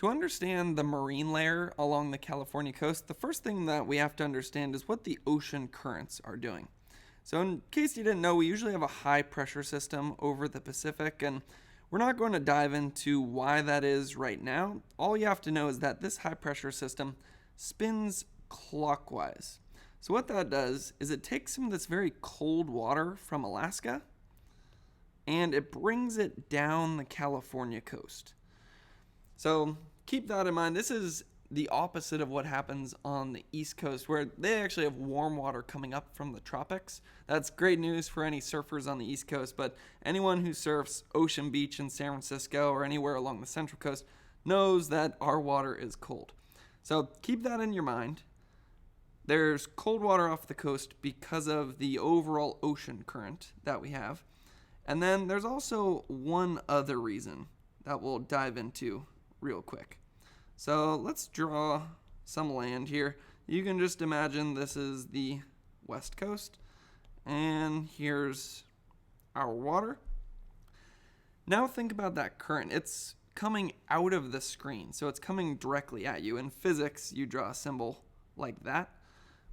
To understand the marine layer along the California coast, the first thing that we have to understand is what the ocean currents are doing. So, in case you didn't know, we usually have a high pressure system over the Pacific, and we're not going to dive into why that is right now. All you have to know is that this high pressure system spins clockwise. So, what that does is it takes some of this very cold water from Alaska and it brings it down the California coast. So keep that in mind. This is the opposite of what happens on the East Coast, where they actually have warm water coming up from the tropics. That's great news for any surfers on the East Coast, but anyone who surfs Ocean Beach in San Francisco or anywhere along the Central Coast knows that our water is cold. So keep that in your mind. There's cold water off the coast because of the overall ocean current that we have. And then there's also one other reason that we'll dive into real quick. So let's draw some land here. You can just imagine this is the west coast, and here's our water. Now think about that current. It's coming out of the screen, so it's coming directly at you. In physics, you draw a symbol like that,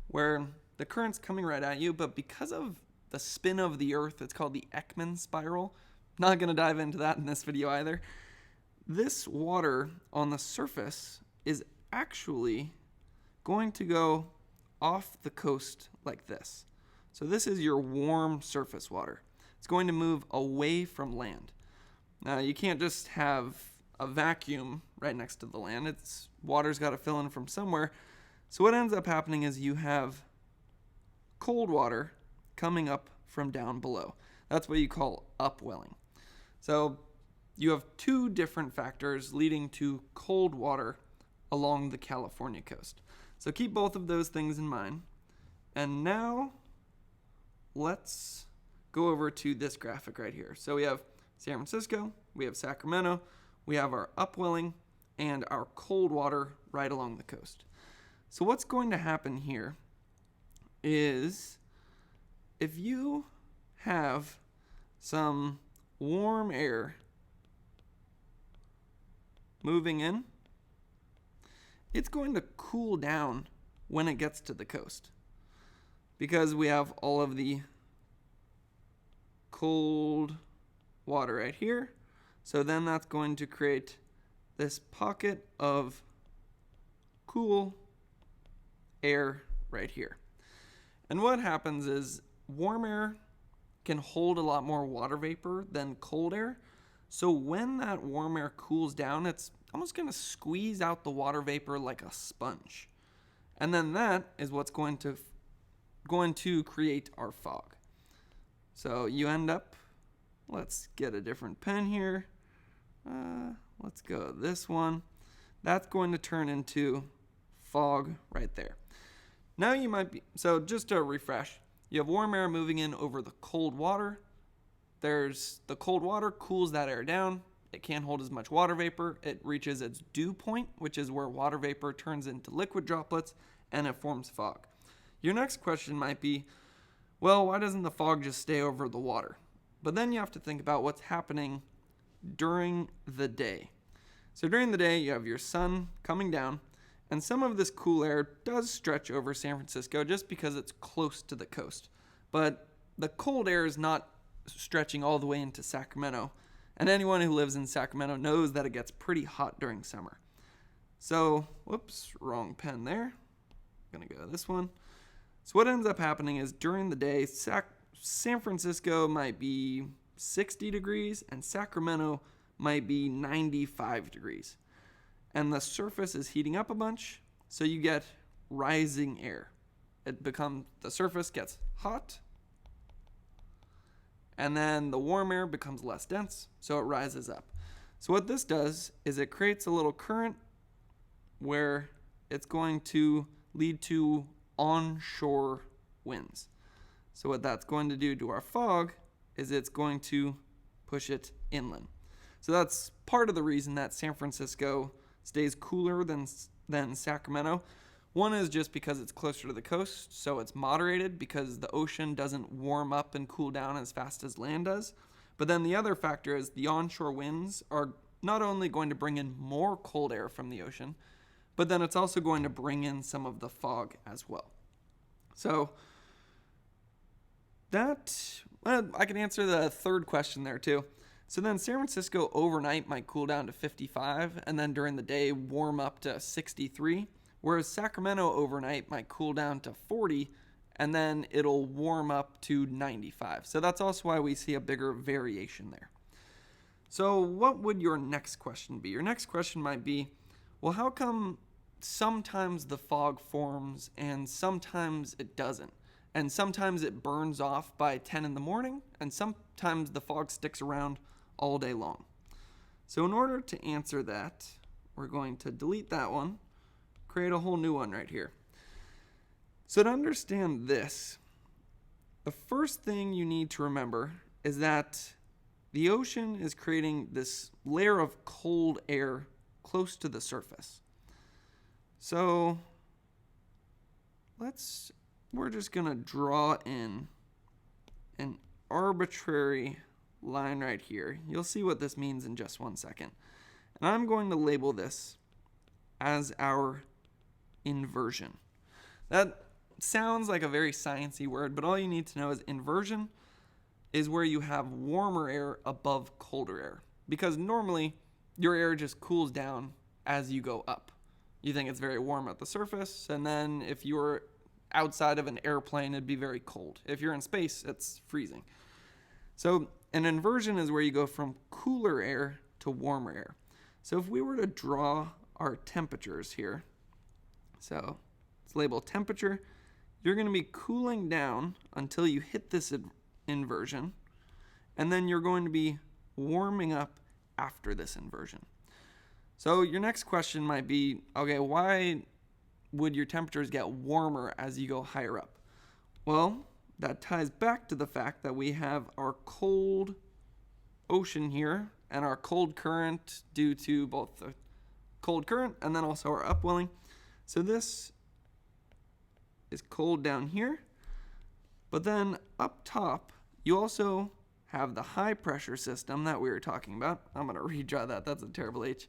where the current's coming right at you, but because of the spin of the Earth, it's called the Ekman spiral. Not going to dive into that in this video either. This water on the surface is actually going to go off the coast like this. So this is your warm surface water. It's going to move away from land. Now, you can't just have a vacuum right next to the land. Water's got to fill in from somewhere. So what ends up happening is you have cold water coming up from down below. That's what you call upwelling. So you have two different factors leading to cold water along the California coast. So keep both of those things in mind. And now let's go over to this graphic right here. So we have San Francisco, we have Sacramento, we have our upwelling and our cold water right along the coast. So what's going to happen here is if you have some warm air moving in, it's going to cool down when it gets to the coast because we have all of the cold water right here. So then that's going to create this pocket of cool air right here. And what happens is warm air can hold a lot more water vapor than cold air. So when that warm air cools down, it's almost going to squeeze out the water vapor like a sponge. And then that is what's going to create our fog. So you end up, let's get a different pen here. Let's go this one. That's going to turn into fog right there. Now you might be, so just to refresh, you have warm air moving in over the cold water. There's the cold water cools that air down. It can't hold as much water vapor. It reaches its dew point, which is where water vapor turns into liquid droplets and it forms fog. Your next question might be, well, why doesn't the fog just stay over the water? But then you have to think about what's happening during the day. So during the day, you have your sun coming down, and some of this cool air does stretch over San Francisco just because it's close to the coast. But the cold air is not stretching all the way into Sacramento. And anyone who lives in Sacramento knows that it gets pretty hot during summer. So, whoops, wrong pen there. I'm going to go this one. So what ends up happening is during the day, San Francisco might be 60 degrees and Sacramento might be 95 degrees. And the surface is heating up a bunch, so you get rising air. The surface gets hot, and then the warm air becomes less dense, so it rises up. So what this does is it creates a little current where it's going to lead to onshore winds. So what that's going to do to our fog is it's going to push it inland. So that's part of the reason that San Francisco stays cooler than Sacramento. One is just because it's closer to the coast, so it's moderated because the ocean doesn't warm up and cool down as fast as land does. But then the other factor is the onshore winds are not only going to bring in more cold air from the ocean, but then it's also going to bring in some of the fog as well. So I can answer the third question there too. So then San Francisco overnight might cool down to 55 and then during the day warm up to 63, whereas Sacramento overnight might cool down to 40 and then it'll warm up to 95. So that's also why we see a bigger variation there. So what would your next question be? Your next question might be, well, how come sometimes the fog forms and sometimes it doesn't? And sometimes it burns off by 10 in the morning, and sometimes the fog sticks around all day long. So in order to answer that, we're going to delete that one, create a whole new one right here. So to understand this, the first thing you need to remember is that the ocean is creating this layer of cold air close to the surface. So we're just going to draw in an arbitrary line right here. You'll see what this means in just one second. And I'm going to label this as our inversion. That sounds like a very sciencey word, but all you need to know is inversion is where you have warmer air above colder air. Because normally your air just cools down as you go up. You think it's very warm at the surface, and then if you were outside of an airplane, it'd be very cold. If you're in space, it's freezing. So an inversion is where you go from cooler air to warmer air. So if we were to draw our temperatures here, so let's label temperature, you're going to be cooling down until you hit this inversion, and then you're going to be warming up after this inversion. So your next question might be, okay, why would your temperatures get warmer as you go higher up? Well, that ties back to the fact that we have our cold ocean here and our cold current due to both the cold current and then also our upwelling. So this is cold down here, but then up top, you also have the high pressure system that we were talking about. I'm going to redraw that. That's a terrible H.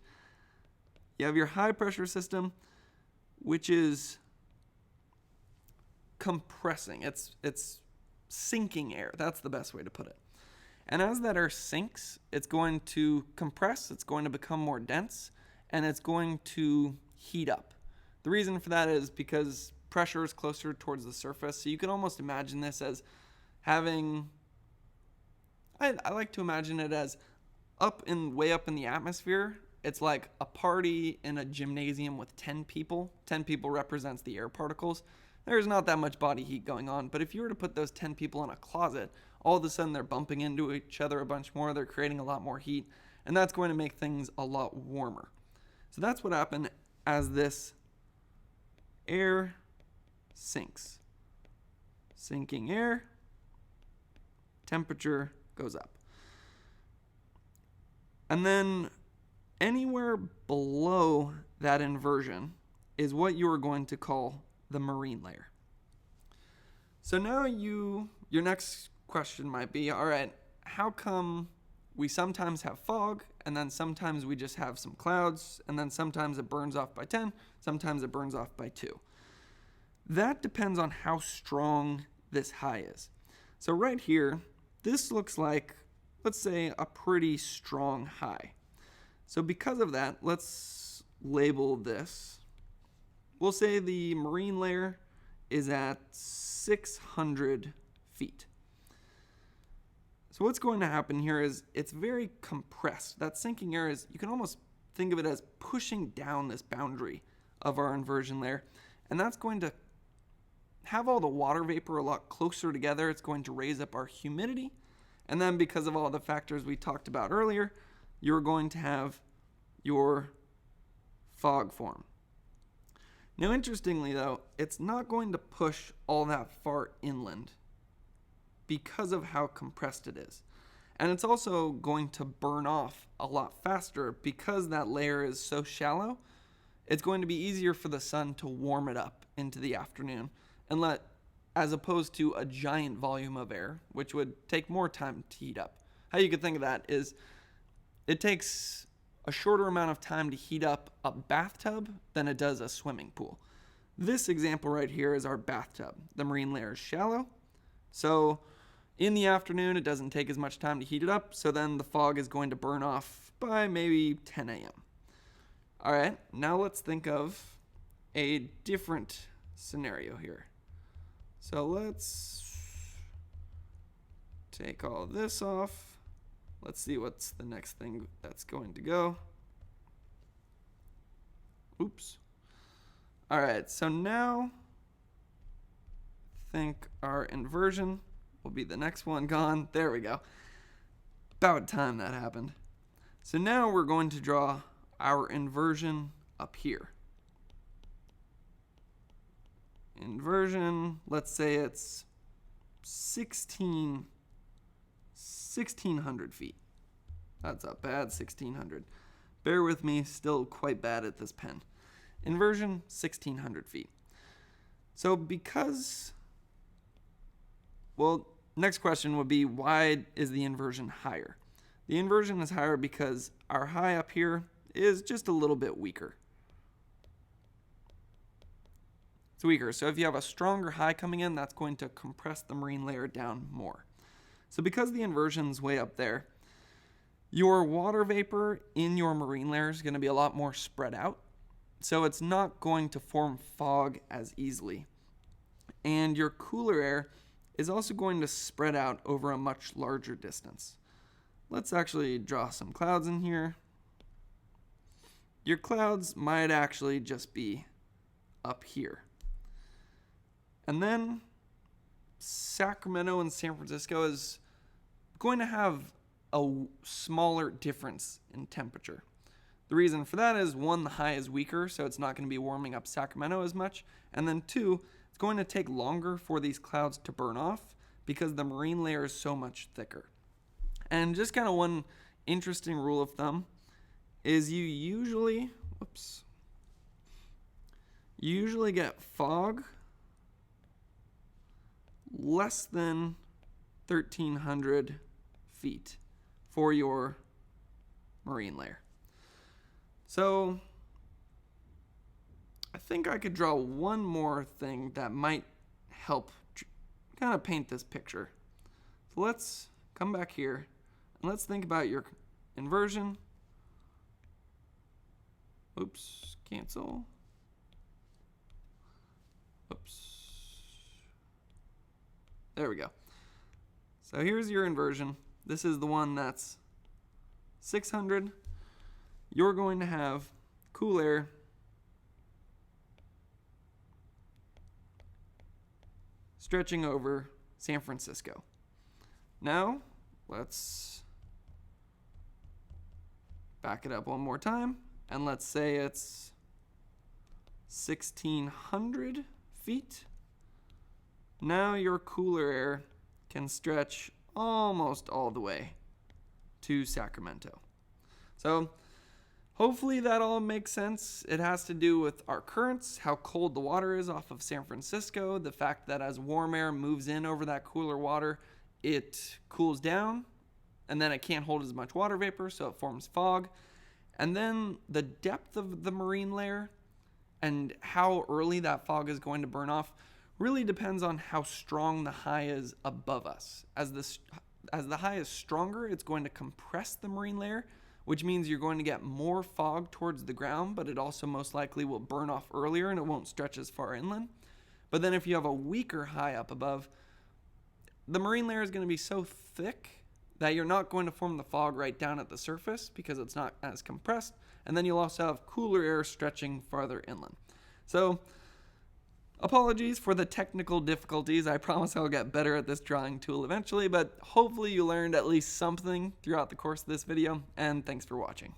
You have your high pressure system, which is compressing. It's sinking air. That's the best way to put it. And as that air sinks, it's going to compress, it's going to become more dense, and it's going to heat up. The reason for that is because pressure is closer towards the surface. So you can almost imagine this as having, I like to imagine it as way up in the atmosphere. It's like a party in a gymnasium with 10 people. 10 people represents the air particles. There's not that much body heat going on, but if you were to put those 10 people in a closet, all of a sudden they're bumping into each other a bunch more, they're creating a lot more heat, and that's going to make things a lot warmer. So that's what happened as this air sinks. Sinking air, temperature goes up. And then anywhere below that inversion is what you are going to call the marine layer. So now your next question might be, all right, how come we sometimes have fog and then sometimes we just have some clouds and then sometimes it burns off by 10, sometimes it burns off by 2? That depends on how strong this high is. So right here, this looks like, let's say, a pretty strong high. So because of that, let's label this. We'll say the marine layer is at 600 feet. So what's going to happen here is it's very compressed. That sinking air is, you can almost think of it as pushing down this boundary of our inversion layer. And that's going to have all the water vapor a lot closer together. It's going to raise up our humidity. And then because of all the factors we talked about earlier, you're going to have your fog form. Now, interestingly, though, it's not going to push all that far inland because of how compressed it is. And it's also going to burn off a lot faster because that layer is so shallow. It's going to be easier for the sun to warm it up into the afternoon as opposed to a giant volume of air, which would take more time to heat up. How you could think of that is it takes a shorter amount of time to heat up a bathtub than it does a swimming pool. This example right here is our bathtub. The marine layer is shallow, so in the afternoon it doesn't take as much time to heat it up, so then the fog is going to burn off by maybe 10 a.m. All right, now let's think of a different scenario here. So let's take all this off. Let's see what's the next thing that's going to go. Oops. All right, so now I think our inversion will be the next one gone. There we go. About time that happened. So now we're going to draw our inversion up here. Inversion, let's say it's 1,600 feet. That's not bad, 1,600. Bear with me, still quite bad at this pen. Inversion, 1,600 feet. So because, well, next question would be, why is the inversion higher? The inversion is higher because our high up here is just a little bit weaker. It's weaker, so if you have a stronger high coming in, that's going to compress the marine layer down more. So because the inversion's way up there, your water vapor in your marine layer is going to be a lot more spread out, so it's not going to form fog as easily. And your cooler air is also going to spread out over a much larger distance. Let's actually draw some clouds in here. Your clouds might actually just be up here. And then Sacramento and San Francisco is going to have a smaller difference in temperature. The reason for that is, one, the high is weaker, so it's not going to be warming up Sacramento as much. And then two, it's going to take longer for these clouds to burn off because the marine layer is so much thicker. And just kind of one interesting rule of thumb is you usually get fog less than 1,300 feet for your marine layer. So I think I could draw one more thing that might help kind of paint this picture. So let's come back here and let's think about your inversion. Oops, cancel. Oops. There we go. So here's your inversion. This is the one that's 600. You're going to have cool air stretching over San Francisco. Now, let's back it up one more time, and let's say it's 1,600 feet. Now your cooler air can stretch almost all the way to Sacramento. So hopefully that all makes sense. It has to do with our currents, how cold the water is off of San Francisco, the fact that as warm air moves in over that cooler water, it cools down, and then it can't hold as much water vapor, so it forms fog. And then the depth of the marine layer and how early that fog is going to burn off really depends on how strong the high is above us. As the high is stronger, it's going to compress the marine layer, which means you're going to get more fog towards the ground, but it also most likely will burn off earlier and it won't stretch as far inland. But then if you have a weaker high up above, the marine layer is going to be so thick that you're not going to form the fog right down at the surface because it's not as compressed. And then you'll also have cooler air stretching farther inland. So apologies for the technical difficulties. I promise I'll get better at this drawing tool eventually, but hopefully you learned at least something throughout the course of this video, and thanks for watching.